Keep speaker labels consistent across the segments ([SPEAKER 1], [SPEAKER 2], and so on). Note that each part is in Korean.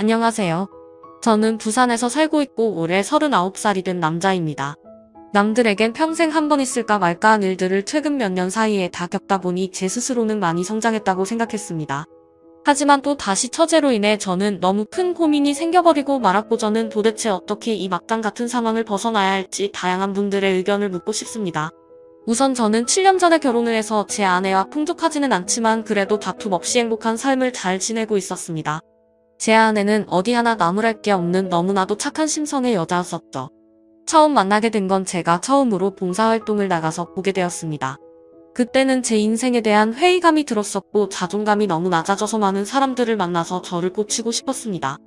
[SPEAKER 1] 안녕하세요. 저는 부산에서 살고 있고 올해 39살이 된 남자입니다. 남들에겐 평생 한 번 있을까 말까 한 일들을 최근 몇 년 사이에 다 겪다 보니 제 스스로는 많이 성장했다고 생각했습니다. 하지만 또 다시 처제로 인해 저는 너무 큰 고민이 생겨버리고 말았고 저는 도대체 어떻게 이 막장 같은 상황을 벗어나야 할지 다양한 분들의 의견을 묻고 싶습니다. 우선 저는 7년 전에 결혼을 해서 제 아내와 풍족하지는 않지만 그래도 다툼 없이 행복한 삶을 잘 지내고 있었습니다. 제 아내는 어디 하나 나무랄 게 없는 너무나도 착한 심성의 여자였었죠. 처음 만나게 된 건 제가 처음으로 봉사활동을 나가서 보게 되었습니다. 그때는 제 인생에 대한 회의감이 들었었고 자존감이 너무 낮아져서 많은 사람들을 만나서 저를 고치고 싶었습니다.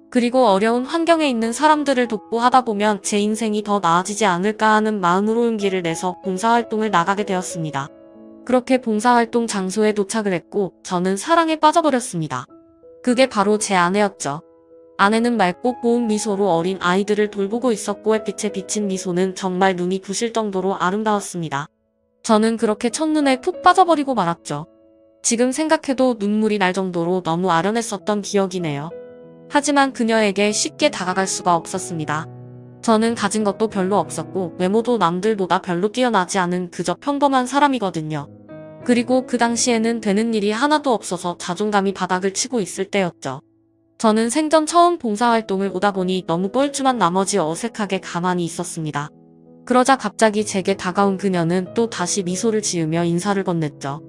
[SPEAKER 1] 그리고 어려운 환경에 있는 사람들을 돕고 하다 보면 제 인생이 더 나아지지 않을까 하는 마음으로 용기를 내서 봉사활동을 나가게 되었습니다. 그렇게 봉사활동 장소에 도착을 했고 저는 사랑에 빠져버렸습니다. 그게 바로 제 아내였죠. 아내는 맑고 고운 미소로 어린 아이들을 돌보고 있었고 햇빛에 비친 미소는 정말 눈이 부실 정도로 아름다웠습니다. 저는 그렇게 첫눈에 푹 빠져버리고 말았죠. 지금 생각해도 눈물이 날 정도로 너무 아련했었던 기억이네요. 하지만 그녀에게 쉽게 다가갈 수가 없었습니다. 저는 가진 것도 별로 없었고 외모도 남들보다 별로 뛰어나지 않은 그저 평범한 사람이거든요. 그리고 그 당시에는 되는 일이 하나도 없어서 자존감이 바닥을 치고 있을 때였죠. 저는 생전 처음 봉사활동을 오다 보니 너무 뻘쭘한 나머지 어색하게 가만히 있었습니다. 그러자 갑자기 제게 다가온 그녀는 또 다시 미소를 지으며 인사를 건넸죠.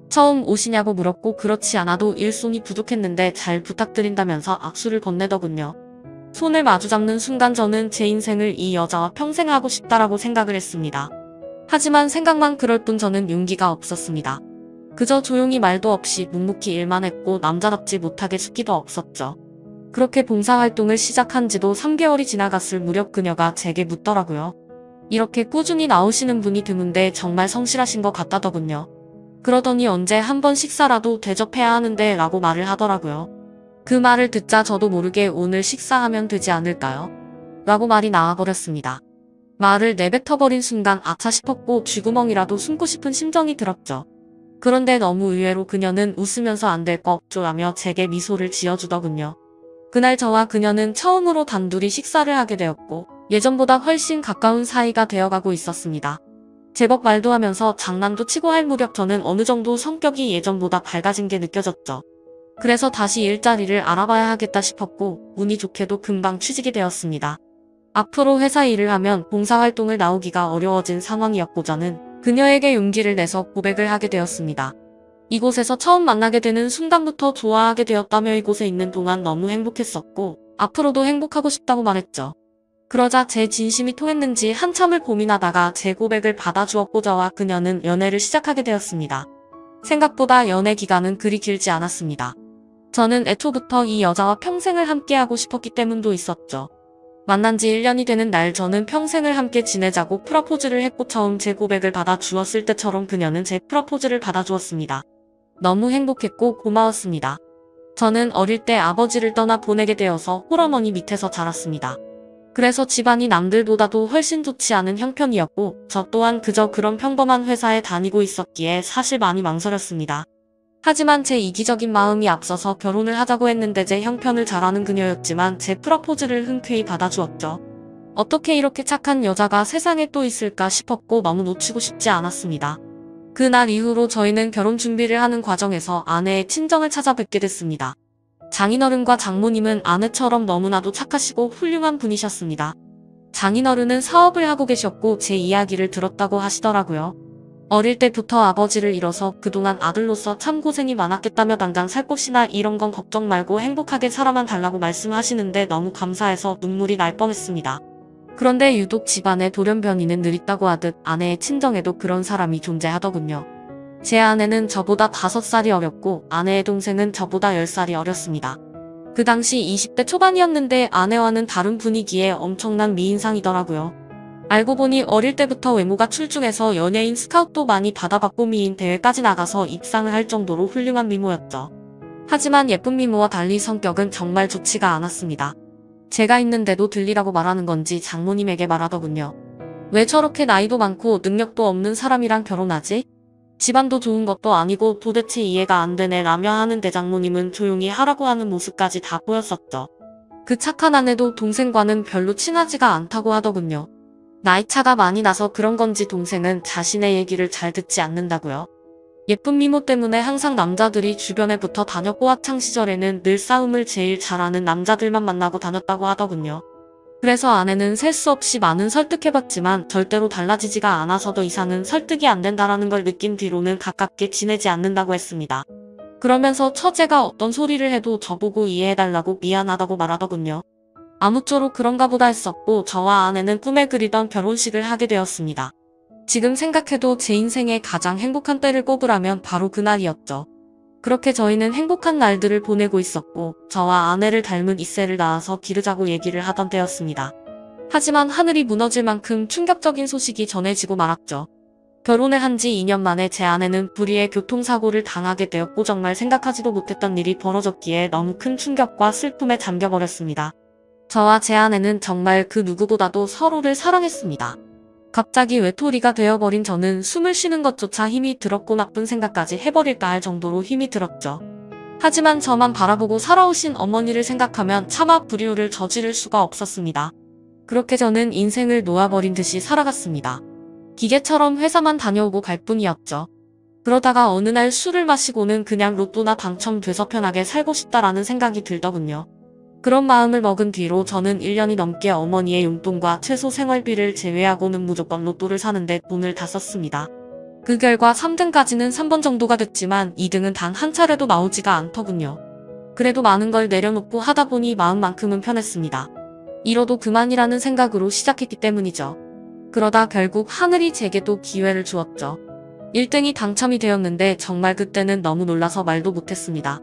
[SPEAKER 1] 처음 오시냐고 물었고 그렇지 않아도 일손이 부족했는데 잘 부탁드린다면서 악수를 건네더군요. 손을 마주잡는 순간 저는 제 인생을 이 여자와 평생 하고 싶다라고 생각을 했습니다. 하지만 생각만 그럴 뿐 저는 용기가 없었습니다. 그저 조용히 말도 없이 묵묵히 일만 했고 남자답지 못하게 숫기도 없었죠. 그렇게 봉사활동을 시작한 지도 3개월이 지나갔을 무렵 그녀가 제게 묻더라고요. 이렇게 꾸준히 나오시는 분이 드문데 정말 성실하신 것 같다더군요. 그러더니 언제 한번 식사라도 대접해야 하는데 라고 말을 하더라고요. 그 말을 듣자 저도 모르게 오늘 식사하면 되지 않을까요? 라고 말이 나와버렸습니다. 말을 내뱉어버린 순간 아차 싶었고 쥐구멍이라도 숨고 싶은 심정이 들었죠. 그런데 너무 의외로 그녀는 웃으면서 안 될 거 없죠라며 제게 미소를 지어주더군요. 그날 저와 그녀는 처음으로 단둘이 식사를 하게 되었고 예전보다 훨씬 가까운 사이가 되어가고 있었습니다. 제법 말도 하면서 장난도 치고 할 무렵 저는 어느 정도 성격이 예전보다 밝아진 게 느껴졌죠. 그래서 다시 일자리를 알아봐야 하겠다 싶었고 운이 좋게도 금방 취직이 되었습니다. 앞으로 회사 일을 하면 봉사활동을 나오기가 어려워진 상황이었고 저는 그녀에게 용기를 내서 고백을 하게 되었습니다. 이곳에서 처음 만나게 되는 순간부터 좋아하게 되었다며 이곳에 있는 동안 너무 행복했었고 앞으로도 행복하고 싶다고 말했죠. 그러자 제 진심이 통했는지 한참을 고민하다가 제 고백을 받아주었고 저와 그녀는 연애를 시작하게 되었습니다. 생각보다 연애 기간은 그리 길지 않았습니다. 저는 애초부터 이 여자와 평생을 함께하고 싶었기 때문도 있었죠. 만난 지 1년이 되는 날 저는 평생을 함께 지내자고 프러포즈를 했고 처음 제 고백을 받아주었을 때처럼 그녀는 제 프러포즈를 받아주었습니다. 너무 행복했고 고마웠습니다. 저는 어릴 때 아버지를 떠나 보내게 되어서 홀어머니 밑에서 자랐습니다. 그래서 집안이 남들보다도 훨씬 좋지 않은 형편이었고 저 또한 그저 그런 평범한 회사에 다니고 있었기에 사실 많이 망설였습니다. 하지만 제 이기적인 마음이 앞서서 결혼을 하자고 했는데 제 형편을 잘 아는 그녀였지만 제 프러포즈를 흔쾌히 받아주었죠. 어떻게 이렇게 착한 여자가 세상에 또 있을까 싶었고 너무 놓치고 싶지 않았습니다. 그날 이후로 저희는 결혼 준비를 하는 과정에서 아내의 친정을 찾아뵙게 됐습니다. 장인어른과 장모님은 아내처럼 너무나도 착하시고 훌륭한 분이셨습니다. 장인어른은 사업을 하고 계셨고 제 이야기를 들었다고 하시더라고요. 어릴 때부터 아버지를 잃어서 그동안 아들로서 참 고생이 많았겠다며 당장 살 곳이나 이런 건 걱정 말고 행복하게 살아만 달라고 말씀하시는데 너무 감사해서 눈물이 날 뻔했습니다. 그런데 유독 집안의 돌연변이는 느릿다고 하듯 아내의 친정에도 그런 사람이 존재하더군요. 제 아내는 저보다 5살이 어렸고 아내의 동생은 저보다 10살이 어렸습니다. 그 당시 20대 초반이었는데 아내와는 다른 분위기에 엄청난 미인상이더라고요. 알고 보니 어릴 때부터 외모가 출중해서 연예인 스카웃도 많이 받아봤고 미인 대회까지 나가서 입상을 할 정도로 훌륭한 미모였죠. 하지만 예쁜 미모와 달리 성격은 정말 좋지가 않았습니다. 제가 있는데도 들리라고 말하는 건지 장모님에게 말하더군요. 왜 저렇게 나이도 많고 능력도 없는 사람이랑 결혼하지? 집안도 좋은 것도 아니고 도대체 이해가 안 되네 라며 하는 대장모님은 조용히 하라고 하는 모습까지 다 보였었죠. 그 착한 아내도 동생과는 별로 친하지가 않다고 하더군요. 나이차가 많이 나서 그런 건지 동생은 자신의 얘기를 잘 듣지 않는다고요. 예쁜 미모 때문에 항상 남자들이 주변에 붙어 다녔고 학창시절에는 늘 싸움을 제일 잘하는 남자들만 만나고 다녔다고 하더군요. 그래서 아내는 셀 수 없이 많은 설득해봤지만 절대로 달라지지가 않아서 더 이상은 설득이 안 된다라는 걸 느낀 뒤로는 가깝게 지내지 않는다고 했습니다. 그러면서 처제가 어떤 소리를 해도 저보고 이해해달라고 미안하다고 말하더군요. 아무쪼록 그런가 보다 했었고 저와 아내는 꿈에 그리던 결혼식을 하게 되었습니다. 지금 생각해도 제 인생의 가장 행복한 때를 꼽으라면 바로 그날이었죠. 그렇게 저희는 행복한 날들을 보내고 있었고 저와 아내를 닮은 이세를 낳아서 기르자고 얘기를 하던 때였습니다. 하지만 하늘이 무너질 만큼 충격적인 소식이 전해지고 말았죠. 결혼을 한 지 2년 만에 제 아내는 불의의 교통사고를 당하게 되었고 정말 생각하지도 못했던 일이 벌어졌기에 너무 큰 충격과 슬픔에 잠겨버렸습니다. 저와 제 아내는 정말 그 누구보다도 서로를 사랑했습니다. 갑자기 외톨이가 되어버린 저는 숨을 쉬는 것조차 힘이 들었고 나쁜 생각까지 해버릴까 할 정도로 힘이 들었죠. 하지만 저만 바라보고 살아오신 어머니를 생각하면 차마 불효를 저지를 수가 없었습니다. 그렇게 저는 인생을 놓아버린 듯이 살아갔습니다. 기계처럼 회사만 다녀오고 갈 뿐이었죠. 그러다가 어느 날 술을 마시고는 그냥 로또나 당첨돼서 편하게 살고 싶다라는 생각이 들더군요. 그런 마음을 먹은 뒤로 저는 1년이 넘게 어머니의 용돈과 최소 생활비를 제외하고는 무조건 로또를 사는데 돈을 다 썼습니다. 그 결과 3등까지는 3번 정도가 됐지만 2등은 단 한 차례도 나오지가 않더군요. 그래도 많은 걸 내려놓고 하다 보니 마음만큼은 편했습니다. 이뤄도 그만이라는 생각으로 시작했기 때문이죠. 그러다 결국 하늘이 제게도 기회를 주었죠. 1등이 당첨이 되었는데 정말 그때는 너무 놀라서 말도 못했습니다.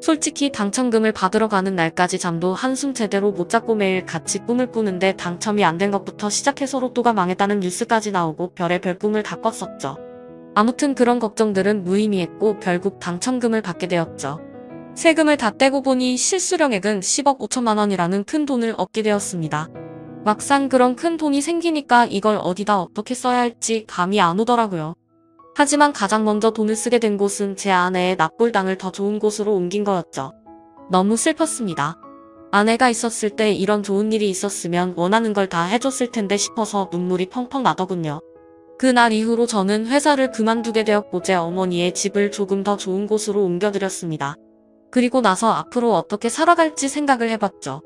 [SPEAKER 1] 솔직히 당첨금을 받으러 가는 날까지 잠도 한숨 제대로 못 잤고 매일 같이 꿈을 꾸는데 당첨이 안 된 것부터 시작해서 로또가 망했다는 뉴스까지 나오고 별의별 꿈을 다 꿨었죠. 아무튼 그런 걱정들은 무의미했고 결국 당첨금을 받게 되었죠. 세금을 다 떼고 보니 실수령액은 10억 5천만 원이라는 큰 돈을 얻게 되었습니다. 막상 그런 큰 돈이 생기니까 이걸 어디다 어떻게 써야 할지 감이 안 오더라고요. 하지만 가장 먼저 돈을 쓰게 된 곳은 제 아내의 납골당을 더 좋은 곳으로 옮긴 거였죠. 너무 슬펐습니다. 아내가 있었을 때 이런 좋은 일이 있었으면 원하는 걸 다 해줬을 텐데 싶어서 눈물이 펑펑 나더군요. 그날 이후로 저는 회사를 그만두게 되었고 제 어머니의 집을 조금 더 좋은 곳으로 옮겨드렸습니다. 그리고 나서 앞으로 어떻게 살아갈지 생각을 해봤죠.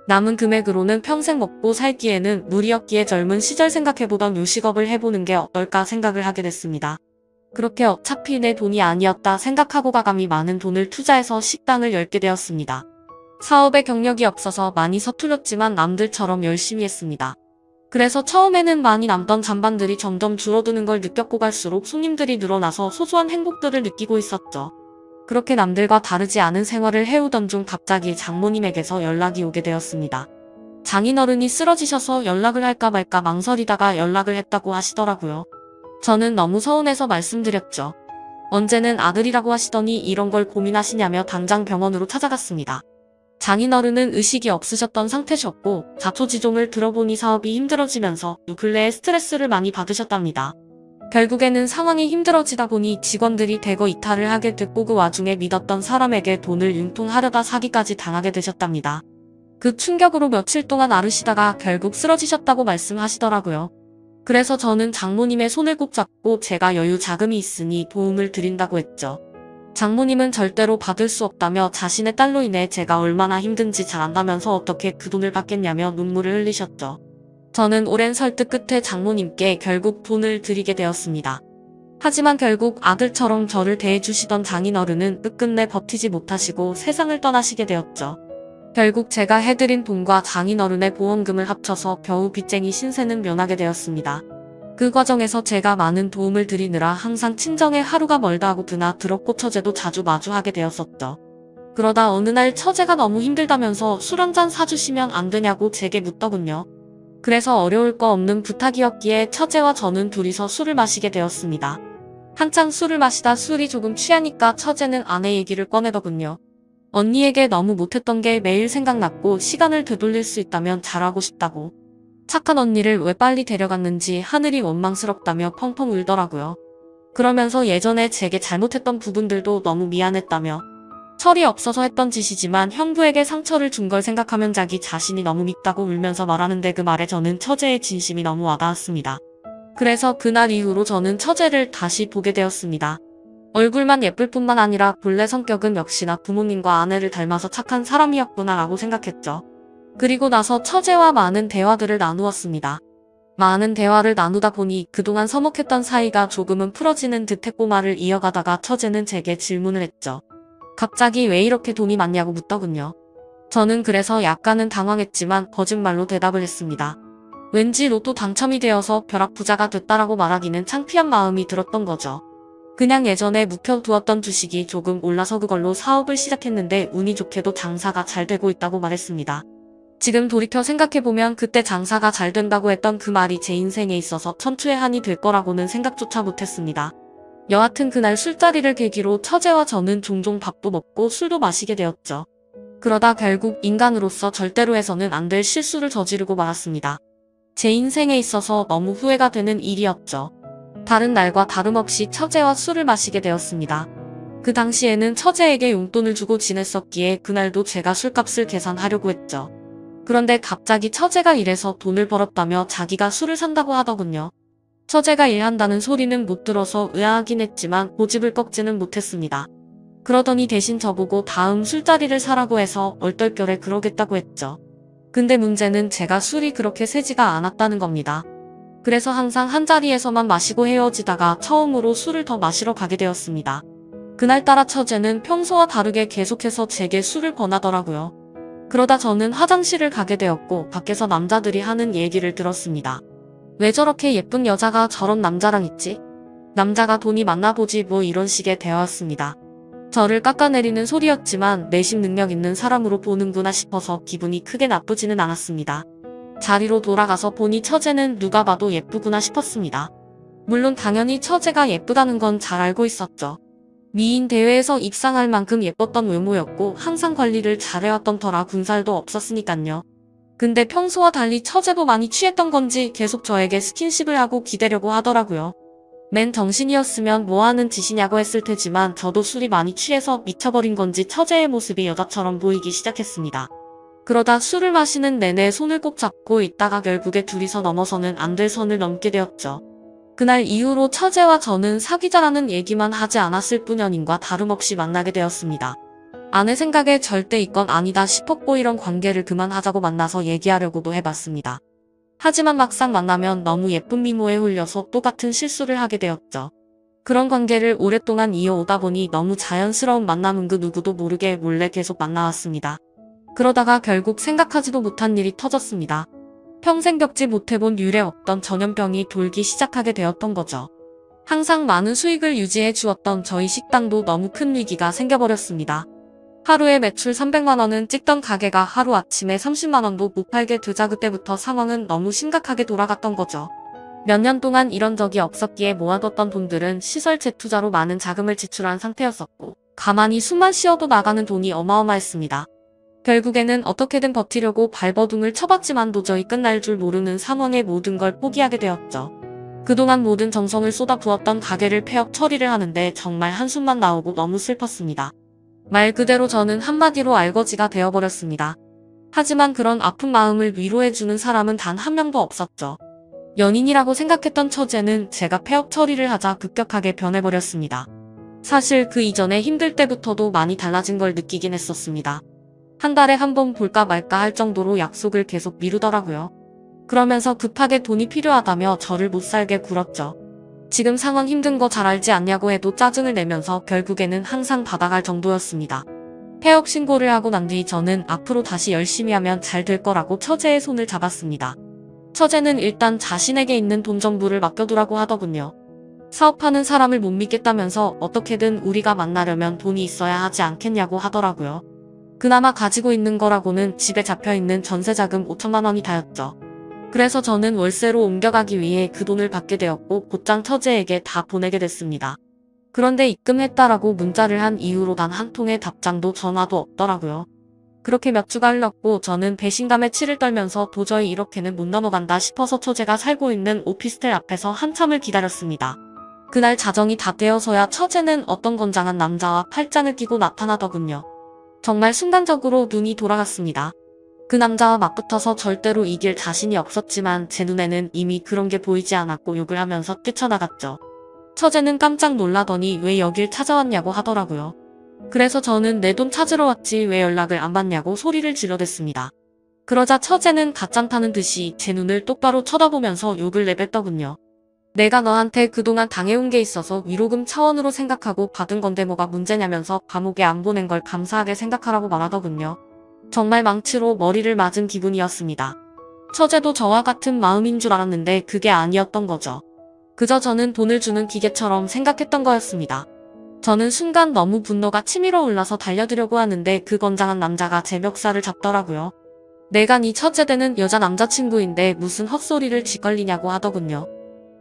[SPEAKER 1] 남은 금액으로는 평생 먹고 살기에는 무리였기에 젊은 시절 생각해보던 요식업을 해보는 게 어떨까 생각을 하게 됐습니다. 그렇게 어차피 내 돈이 아니었다 생각하고 과감히 많은 돈을 투자해서 식당을 열게 되었습니다. 사업에 경력이 없어서 많이 서툴렀지만 남들처럼 열심히 했습니다. 그래서 처음에는 많이 남던 잔반들이 점점 줄어드는 걸 느꼈고 갈수록 손님들이 늘어나서 소소한 행복들을 느끼고 있었죠. 그렇게 남들과 다르지 않은 생활을 해오던 중 갑자기 장모님에게서 연락이 오게 되었습니다. 장인어른이 쓰러지셔서 연락을 할까 말까 망설이다가 연락을 했다고 하시더라고요. 저는 너무 서운해서 말씀드렸죠. 언제는 아들이라고 하시더니 이런 걸 고민하시냐며 당장 병원으로 찾아갔습니다. 장인어른은 의식이 없으셨던 상태셨고 자초지종을 들어보니 사업이 힘들어지면서 근래에 스트레스를 많이 받으셨답니다. 결국에는 상황이 힘들어지다 보니 직원들이 대거 이탈을 하게 됐고 그 와중에 믿었던 사람에게 돈을 융통하려다 사기까지 당하게 되셨답니다. 그 충격으로 며칠 동안 앓으시다가 결국 쓰러지셨다고 말씀하시더라고요. 그래서 저는 장모님의 손을 꼭 잡고 제가 여유 자금이 있으니 도움을 드린다고 했죠. 장모님은 절대로 받을 수 없다며 자신의 딸로 인해 제가 얼마나 힘든지 잘 안다면서 어떻게 그 돈을 받겠냐며 눈물을 흘리셨죠. 저는 오랜 설득 끝에 장모님께 결국 돈을 드리게 되었습니다. 하지만 결국 아들처럼 저를 대해주시던 장인어른은 끝끝내 버티지 못하시고 세상을 떠나시게 되었죠. 결국 제가 해드린 돈과 장인어른의 보험금을 합쳐서 겨우 빚쟁이 신세는 면하게 되었습니다. 그 과정에서 제가 많은 도움을 드리느라 항상 친정에 하루가 멀다 하고 드나 들었고 처제도 자주 마주하게 되었었죠. 그러다 어느 날 처제가 너무 힘들다면서 술 한잔 사주시면 안 되냐고 제게 묻더군요. 그래서 어려울 거 없는 부탁이었기에 처제와 저는 둘이서 술을 마시게 되었습니다. 한창 술을 마시다 술이 조금 취하니까 처제는 아내 얘기를 꺼내더군요. 언니에게 너무 못했던 게 매일 생각났고 시간을 되돌릴 수 있다면 잘하고 싶다고. 착한 언니를 왜 빨리 데려갔는지 하늘이 원망스럽다며 펑펑 울더라고요. 그러면서 예전에 제게 잘못했던 부분들도 너무 미안했다며 철이 없어서 했던 짓이지만 형부에게 상처를 준 걸 생각하면 자기 자신이 너무 밉다고 울면서 말하는데 그 말에 저는 처제의 진심이 너무 와닿았습니다. 그래서 그날 이후로 저는 처제를 다시 보게 되었습니다. 얼굴만 예쁠 뿐만 아니라 본래 성격은 역시나 부모님과 아내를 닮아서 착한 사람이었구나 라고 생각했죠. 그리고 나서 처제와 많은 대화들을 나누었습니다. 많은 대화를 나누다 보니 그동안 서먹했던 사이가 조금은 풀어지는 듯 했고 말을 이어가다가 처제는 제게 질문을 했죠. 갑자기 왜 이렇게 돈이 많냐고 묻더군요. 저는 그래서 약간은 당황했지만 거짓말로 대답을 했습니다. 왠지 로또 당첨이 되어서 벼락부자가 됐다라고 말하기는 창피한 마음이 들었던 거죠. 그냥 예전에 묵혀두었던 주식이 조금 올라서 그걸로 사업을 시작했는데 운이 좋게도 장사가 잘 되고 있다고 말했습니다. 지금 돌이켜 생각해보면 그때 장사가 잘 된다고 했던 그 말이 제 인생에 있어서 천추의 한이 될 거라고는 생각조차 못했습니다. 여하튼 그날 술자리를 계기로 처제와 저는 종종 밥도 먹고 술도 마시게 되었죠. 그러다 결국 인간으로서 절대로 해서는 안 될 실수를 저지르고 말았습니다. 제 인생에 있어서 너무 후회가 되는 일이었죠. 다른 날과 다름없이 처제와 술을 마시게 되었습니다. 그 당시에는 처제에게 용돈을 주고 지냈었기에 그날도 제가 술값을 계산하려고 했죠. 그런데 갑자기 처제가 일해서 돈을 벌었다며 자기가 술을 산다고 하더군요. 처제가 일한다는 소리는 못 들어서 의아하긴 했지만 고집을 꺾지는 못했습니다. 그러더니 대신 저보고 다음 술자리를 사라고 해서 얼떨결에 그러겠다고 했죠. 근데 문제는 제가 술이 그렇게 세지가 않았다는 겁니다. 그래서 항상 한 자리에서만 마시고 헤어지다가 처음으로 술을 더 마시러 가게 되었습니다. 그날따라 처제는 평소와 다르게 계속해서 제게 술을 권하더라고요. 그러다 저는 화장실을 가게 되었고 밖에서 남자들이 하는 얘기를 들었습니다. 왜 저렇게 예쁜 여자가 저런 남자랑 있지? 남자가 돈이 많나 보지 뭐 이런 식의 대화였습니다. 저를 깎아내리는 소리였지만 내심 능력 있는 사람으로 보는구나 싶어서 기분이 크게 나쁘지는 않았습니다. 자리로 돌아가서 보니 처제는 누가 봐도 예쁘구나 싶었습니다. 물론 당연히 처제가 예쁘다는 건 잘 알고 있었죠. 미인 대회에서 입상할 만큼 예뻤던 외모였고 항상 관리를 잘해왔던 터라 군살도 없었으니깐요. 근데 평소와 달리 처제도 많이 취했던 건지 계속 저에게 스킨십을 하고 기대려고 하더라고요. 맨 정신이었으면 뭐하는 짓이냐고 했을 테지만 저도 술이 많이 취해서 미쳐버린 건지 처제의 모습이 여자처럼 보이기 시작했습니다. 그러다 술을 마시는 내내 손을 꼭 잡고 있다가 결국에 둘이서 넘어서는 안 될 선을 넘게 되었죠. 그날 이후로 처제와 저는 사귀자라는 얘기만 하지 않았을 뿐 연인과 다름없이 만나게 되었습니다. 아내 생각에 절대 이건 아니다 싶었고 이런 관계를 그만하자고 만나서 얘기하려고도 해봤습니다. 하지만 막상 만나면 너무 예쁜 미모에 홀려서 똑같은 실수를 하게 되었죠. 그런 관계를 오랫동안 이어오다 보니 너무 자연스러운 만남은 그 누구도 모르게 몰래 계속 만나왔습니다. 그러다가 결국 생각하지도 못한 일이 터졌습니다. 평생 겪지 못해본 유례 없던 전염병이 돌기 시작하게 되었던 거죠. 항상 많은 수익을 유지해 주었던 저희 식당도 너무 큰 위기가 생겨버렸습니다. 하루에 매출 300만 원은 찍던 가게가 하루아침에 30만 원도 못 팔게 되자 그때부터 상황은 너무 심각하게 돌아갔던 거죠. 몇 년 동안 이런 적이 없었기에 모아뒀던 돈들은 시설 재투자로 많은 자금을 지출한 상태였었고 가만히 숨만 쉬어도 나가는 돈이 어마어마했습니다. 결국에는 어떻게든 버티려고 발버둥을 쳐봤지만 도저히 끝날 줄 모르는 상황에 모든 걸 포기하게 되었죠. 그동안 모든 정성을 쏟아부었던 가게를 폐업 처리를 하는데 정말 한숨만 나오고 너무 슬펐습니다. 말 그대로 저는 한마디로 알거지가 되어버렸습니다. 하지만 그런 아픈 마음을 위로해주는 사람은 단 한 명도 없었죠. 연인이라고 생각했던 처제는 제가 폐업 처리를 하자 급격하게 변해버렸습니다. 사실 그 이전에 힘들 때부터도 많이 달라진 걸 느끼긴 했었습니다. 한 달에 한 번 볼까 말까 할 정도로 약속을 계속 미루더라고요. 그러면서 급하게 돈이 필요하다며 저를 못살게 굴었죠. 지금 상황 힘든 거 잘 알지 않냐고 해도 짜증을 내면서 결국에는 항상 받아갈 정도였습니다. 폐업 신고를 하고 난 뒤 저는 앞으로 다시 열심히 하면 잘 될 거라고 처제의 손을 잡았습니다. 처제는 일단 자신에게 있는 돈 전부를 맡겨두라고 하더군요. 사업하는 사람을 못 믿겠다면서 어떻게든 우리가 만나려면 돈이 있어야 하지 않겠냐고 하더라고요. 그나마 가지고 있는 거라고는 집에 잡혀있는 전세자금 5천만 원이 다였죠. 그래서 저는 월세로 옮겨가기 위해 그 돈을 받게 되었고 곧장 처제에게 다 보내게 됐습니다. 그런데 입금했다라고 문자를 한 이후로 단 한 통의 답장도 전화도 없더라고요. 그렇게 몇 주가 흘렀고 저는 배신감에 치를 떨면서 도저히 이렇게는 못 넘어간다 싶어서 처제가 살고 있는 오피스텔 앞에서 한참을 기다렸습니다. 그날 자정이 다 되어서야 처제는 어떤 건장한 남자와 팔짱을 끼고 나타나더군요. 정말 순간적으로 눈이 돌아갔습니다. 그 남자와 맞붙어서 절대로 이길 자신이 없었지만 제 눈에는 이미 그런 게 보이지 않았고 욕을 하면서 뛰쳐나갔죠. 처제는 깜짝 놀라더니 왜 여길 찾아왔냐고 하더라고요. 그래서 저는 내 돈 찾으러 왔지 왜 연락을 안 받냐고 소리를 질러댔습니다. 그러자 처제는 갓장 타는 듯이 제 눈을 똑바로 쳐다보면서 욕을 내뱉더군요. 내가 너한테 그동안 당해온 게 있어서 위로금 차원으로 생각하고 받은 건데 뭐가 문제냐면서 감옥에 안 보낸 걸 감사하게 생각하라고 말하더군요. 정말 망치로 머리를 맞은 기분이었습니다. 처제도 저와 같은 마음인 줄 알았는데 그게 아니었던 거죠. 그저 저는 돈을 주는 기계처럼 생각했던 거였습니다. 저는 순간 너무 분노가 치밀어 올라서 달려들려고 하는데 그 건장한 남자가 제 멱살을 잡더라고요. 내가 네 처제되는 여자 남자친구인데 무슨 헛소리를 짓걸리냐고 하더군요.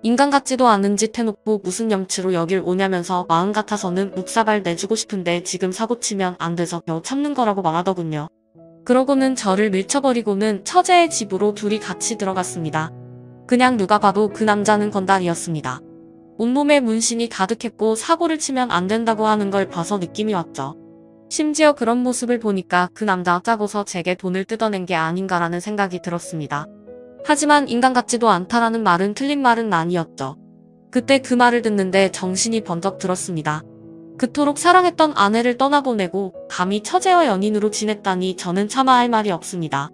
[SPEAKER 1] 인간 같지도 않은 짓 해놓고 무슨 염치로 여길 오냐면서 마음 같아서는 묵사발 내주고 싶은데 지금 사고치면 안 돼서 겨우 참는 거라고 말하더군요. 그러고는 저를 밀쳐버리고는 처제의 집으로 둘이 같이 들어갔습니다. 그냥 누가 봐도 그 남자는 건달이었습니다. 온몸에 문신이 가득했고 사고를 치면 안 된다고 하는 걸 봐서 느낌이 왔죠. 심지어 그런 모습을 보니까 그 남자가 짜고서 제게 돈을 뜯어낸 게 아닌가라는 생각이 들었습니다. 하지만 인간 같지도 않다라는 말은 틀린 말은 아니었죠. 그때 그 말을 듣는데 정신이 번쩍 들었습니다. 그토록 사랑했던 아내를 떠나보내고 감히 처제와 연인으로 지냈다니 저는 차마 할 말이 없습니다.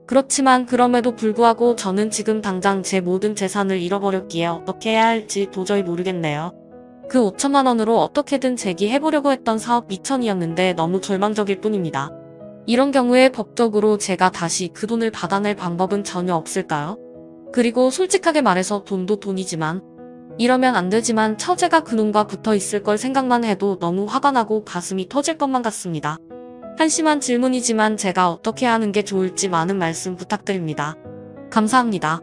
[SPEAKER 1] 그렇지만 그럼에도 불구하고 저는 지금 당장 제 모든 재산을 잃어버렸기에 어떻게 해야 할지 도저히 모르겠네요. 그 5천만 원으로 어떻게든 재기해보려고 했던 사업 미천이었는데 너무 절망적일 뿐입니다. 이런 경우에 법적으로 제가 다시 그 돈을 받아낼 방법은 전혀 없을까요? 그리고 솔직하게 말해서 돈도 돈이지만 이러면 안 되지만 처제가 그놈과 붙어 있을 걸 생각만 해도 너무 화가 나고 가슴이 터질 것만 같습니다. 한심한 질문이지만 제가 어떻게 하는 게 좋을지 많은 말씀 부탁드립니다. 감사합니다.